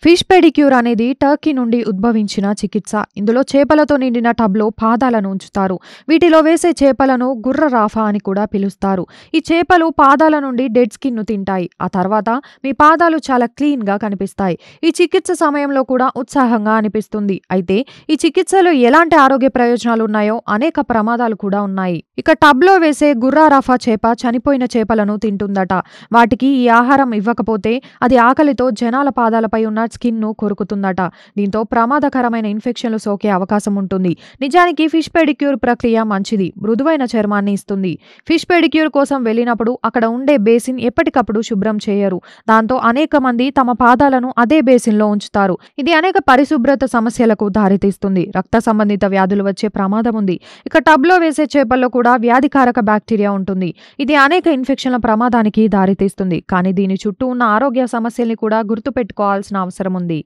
Fish pedicure అనేది Turkey నుండి ఉద్భవించిన చికిత్స. ఇందులో చేపలతో నిండిన టబ్‌లో పాదాలను ఉంచుతారు. వీటిలో వేసే చేపలను గుర్ర రాఫా అని కూడా పిలుస్తారు. ఈ చేపలు పాదాల నుండి డెడ్ స్కిన్‌ను తింటాయి. ఆ తర్వాత మీ పాదాలు చాలా క్లీన్‌గా కనిపిస్తాయి. ఈ చికిత్స సమయంలో కూడా ఉత్సాహంగా అనిపిస్తుంది. అయితే ఈ చికిత్సలో ఎలాంటి ఆరోగ్య ప్రయోజనాలున్నాయో అనేక ప్రమాదాలు కూడా ఉన్నాయి. ఇక టబ్‌లో వేసే గుర్రా రాఫా చేప చనిపోయిన చేపలను తింటుందట. వాటికి ఈ ఆహారం ఇవ్వకపోతే అది ఆకలితో జనాల పాదాలపై ఉన్న స్కిన్‌ను కొరుకుతుందట. దీంతో ప్రమాదకరమైన ఇన్ఫెక్షన్లు సోకే అవకాశం ఉంటుంది. నిజానికి ఫిష్ పెడిక్యూర్ ప్రక్రియ మంచిది. మృదువైన చర్మాన్ని ఇస్తుంది. ఫిష్ పెడిక్యూర్ కోసం వెళ్ళినప్పుడు అక్కడ ఉండే బేసిన్ ఎప్పటికప్పుడు శుభ్రం చేయరు. దాంతో అనేక మంది తమ పాదాలను అదే బేసిన్‌లో ఉంచుతారు. ఇది అనేక పరిశుభ్రత సమస్యలకు దారితీస్తుంది. రక్త సంబంధిత వ్యాధులు వచ్చే ప్రమాదం ఉంది. ఇక టబ్‌లో వేసే చేపల్లో కూడా వ్యాధికారక బ్యాక్టీరియా ఉంటుంది. ఇది అనేక ఇన్ఫెక్షన్ల ప్రమాదానికి దారితీస్తుంది. కానీ దీని చుట్టూ ఉన్న ఆరోగ్య సమస్యల్ని కూడా గుర్తుపెట్టుకోవాల్సిన అవసరం ఉంది.